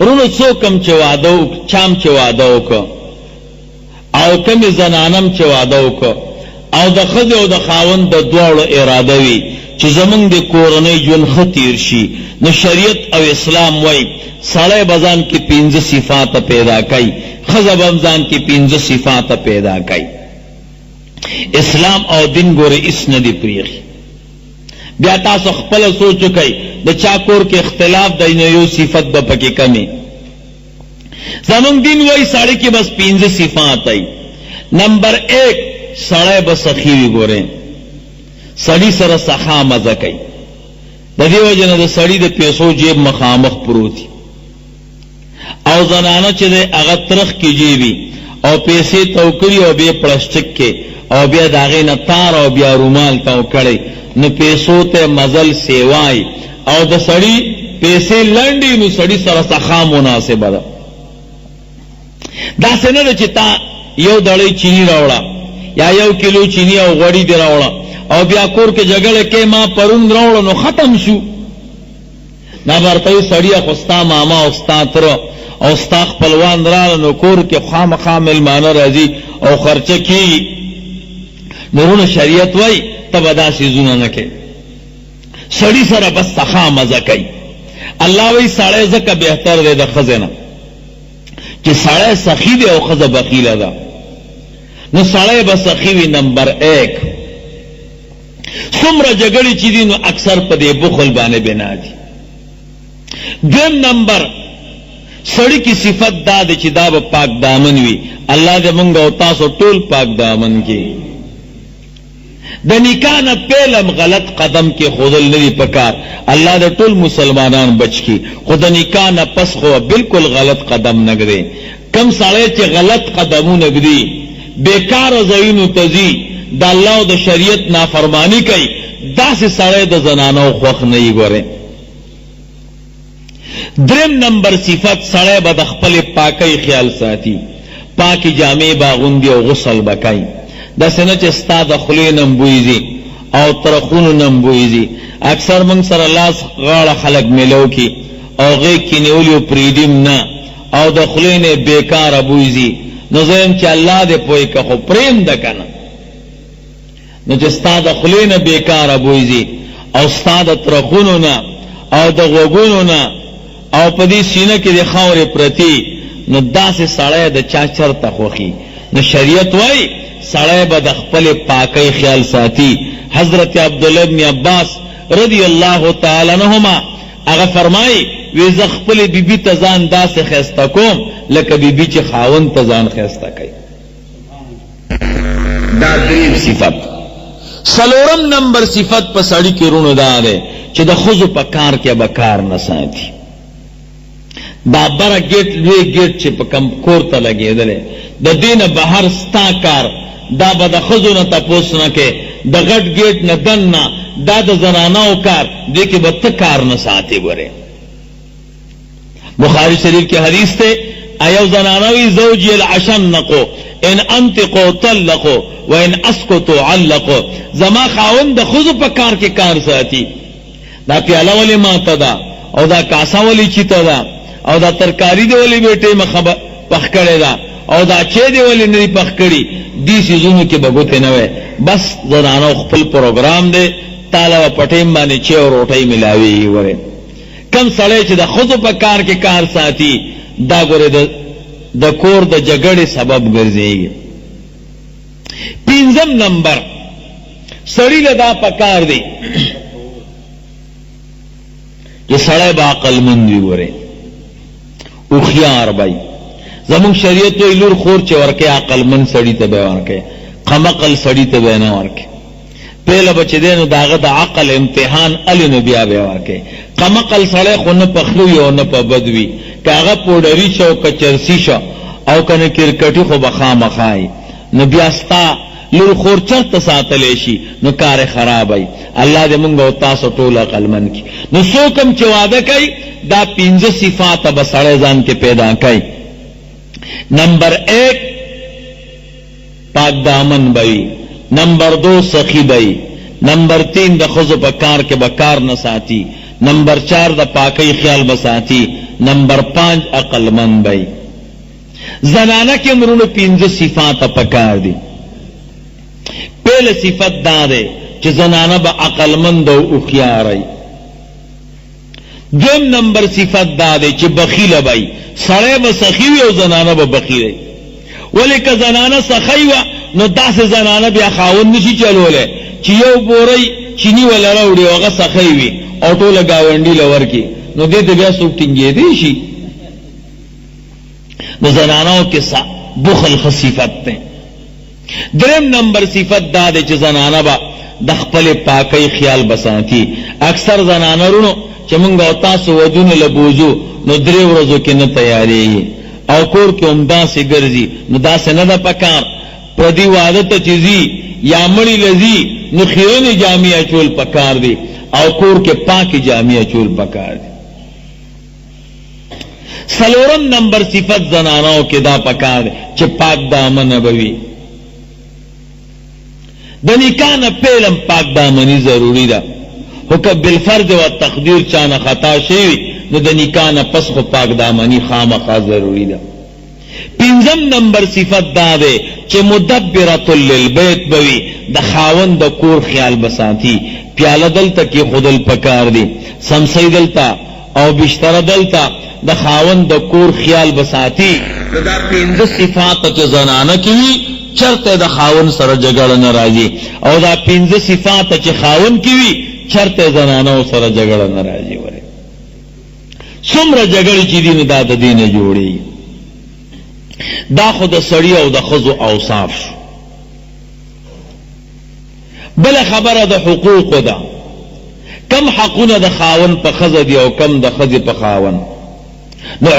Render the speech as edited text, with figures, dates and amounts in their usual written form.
رونو څوکم چې واده چام چې واده وکړه او کمی زنانم چې واده وکړه او د ښځې او د خاوند د دواړو اراده وي چې زمونږ د کورنۍ ژوند ښه تیر شي، نو شریعت او اسلام وایي سړی به ځان کې 5 صفاته پیدا کوي، ښځه به هم ځان کې 5 صفاته پیدا کوي. اسلام او دین ګوره هېڅ نه دي پرېښي. بیا تاسو خپله سوچ وکئ د چا کور کې اختلاف دی نو یو صفت به پکې کمې. زمونږ دین وایي سړی کې بس 5 صفات ای. نمبر 1 سړی به سخي وي. ګورئ سړي سره سخا مزه کوي. د دې وجه نه د سړي د پیسو جیب مخامخ پروت او زنانه چې دی هغه ترخ کې جیبي او پیسې تو کړي او بیا پلاسټک کې او بیا د هغې نه تار او بیا رومال تو کړی، نو پیسو ته مزل سیوای او د سړي پیسې لنډي، نو سړي سره سخا مناسبه ده. داسې نه ده چې تا یو دړۍ چینی راوړه یا 1 کیلو چینی او غوړي دې راوړه او بیا کور کې جګړه کې ما پرون راوړه نو ختم شو. دا ورته سړی خو ستا ماما او ستا تر او ستا خپلوان راغله نو کور کې خامخا مېلمانه راځي او خرچه کېږي. نو شریعت وایي ته به دا څیزونه نه کوې، سړي سره بس سخا مزه کوي. الله وایي سړی ځکه بهتر دی د ښځې نه چې سړی سخي دی او ښځه بخیله ده، نو سړی به سخي وي. نمبر 1 څومره جګړې چې دي نو اکثر په دې بخل باندې بنا دي. 2 نمبر سړی کی صفت دا دی چې دا به پاک دامن وي. الله دې موږ او تاسو ټول پاک دامن کې. د نکاح نه پهلم غلط قدم کې خودل نه دي پکار. الله دې ټول مسلمانان بچ کی. خو د نکاح نه پس خو بالکل غلط قدم نه ږدي. کم سړی چې غلط قدمونه ږدي بیکاره ځایونو ته ځي د الله او د شریعت نافرمانی کوي، داسې سړی د زنانو خوښ نه وي. ګورئ 3 نمبر صفت سړی به د خپلې پاکۍ خیال ساتي، پاکې جامې به اغوندي او غسل به کوي. داسې نه چې ستا د خولې نه بوی ځي او ترخونو نه بوی ځي. اکثر موږ سره لاس غاړه خلک میلو کي او غېږ کې نیولي پرېږدیم نه او د خولې نه بېکاره بوی ځي. نو زه یم چې الله دې پوه که خو پرېږده که نه، نو چې ستا د خولې نه بېکاره بوی ځي او ستا د ترخونو نه او د غوږونو نه او په دې سینه کې د خاورې پرتي، نو داسې سړی د چا چرته خوښي. نو شریعت وایي سړی به د خپلې پاکۍ خیال ساتي. حضرت عبدالله بن عباس رضی الله تعالی عنهما هغه فرمایي وی زه خپلې بیبي ته ځان داسې ښایسته کوم لکه بیبي چې خاوند ته ځان ښایسته کوي. دا 3 صفت. 4 نمبر صفت په سړي کې رونو دا دی چې د ښځو په کار کې به کار نه ساتي. دا بره ګیټ لوی ګیټ چې په کم کور ته لګېدلی د دې نه بهر ستا کار دا به د ښځو نه تپوس نه کې، د غټ ګیټ نه دننه دا د زنانو کار، دې کې به ته کار نه ساتې. ګورې بخاری شریف کې حدیث ته ایو زنانوی زوجی العشنقو ان انتقو طلقو و ان اسکتو علقو. زما خاوند د ښځو په کار کې کار ساتي. دا پیاله ولې ماته ده او دا کاسه ولې چیته ده او دا ترکاری دی ولې بیټې مخه پخ کړې ده او دا چې دی ولې نه پخ کړي. دې سیزونو کې به ګوتې نه وی. بس زنانو خپل پروګرام دی، تاله و پټیم باندې چې او روټۍ ملاوي. ورې کم سړی چې د ښځو په کار کې کار ساتي دا ګورې د کور د جګړې سبب ګرځېږي. 5 نمبر سړی له دا پکار دی چې سړی به عقلمند وي. ګورې هوښیار به زمونږ شریعت وایي لور خور چې ورکې عقلمند سړي ته به ورکې، قمقل سړي ته به نه ورکې. پهله به چې دی نو د هغه د عقل امتحان الې نو بیا به ورکې. قمقل سړی خو نه په ښه وي او نه په بد وي، که هغه پوډري شه او که چرسي شه او که نه کرکټي خو به خامخا وي. نو بیا ستا لور خور چرته ساتلی شي نو کار خراب وي. الله دې موږ او تاسو ټول عقلمند کړي. نو څوک هم چې واده کوي دا 5 صفاته به سړی ځان کې پیدا کوي. نمبر 1 پاک دامن بوي. نمبر 2 سخی بوي. نمبر 3 د ښځو په کار کې به کار نه ساتي. نمبر 4 د پاکۍ خیال به ساتي. نمبر 5 عقلمند بی. زنانه کې مرونو 5 صفات پکار دي. پہله صفت دا ده چې زنانه به عقلمند او هوښیاره. دویم نمبر صفت دا ده چې بخیله بی. سړی به سخی وي او زنانه به بخیله. ولی که زنانه سخی وه نو داسې زنانه بیا خاوند نشي چلولی چې یو بوری چینی ولا راوړي او هغه سخی وي او ټوله ګاونډي له ورکړي، نو دې ته بیا څوک ټینګېدی شي؟ نو زنانو کې بخل ښه صفت دی. دریم نمبر صفت دا دی چې زنانه به د خپلې پاکۍ خیال به ساتي. اکثر زنانه رونو چې موږ او تاسو ودونه له بوځو نو 3 ورځو کې نه تیارېږي او کور کې هم داسې ګرځي، نو داسې نه ده پکار. پردي واده ته چې ځي یا مړي له ځي نو خیرنې جامې اچول پکار دی او کور کې پاکې جامې اچول پکار دی. څلورم نمبر صفت زنانو کې دا پکار دی چې پاک دامنه به وي. د نکاح نه پیلم پاک دامني ضروري ده، خو که بالفرض و تقدیر چانه خطا شوي نو د نکاح نه پس خو پاک دامني خامخا ضروري ده. 5م نمبر صفت دا ده چې مدبرة للبیت بوي، د خاوند د کور خیال بساتی. پیاله دلته کې خودل پکار دی، سمسی دلته او بشتره دلته، د خاوند د کور خیال بساتی. دا 5 صفات چې زنانه کې وي چرته د خاوند سره جګړه نه راځي، او دا 5 صفات چې خاوند کې وي چرته زنانه سره جګړه نه راځي. وره څومره جګړې چې دي نو دا د دې نه جوړېږي. دا خو د سړي او د ښځو اوصاف شو. بله خبره د حقوقو ده، کم حقونه د خاوند په ښځه دي او کم د ښځې په خاوند. نو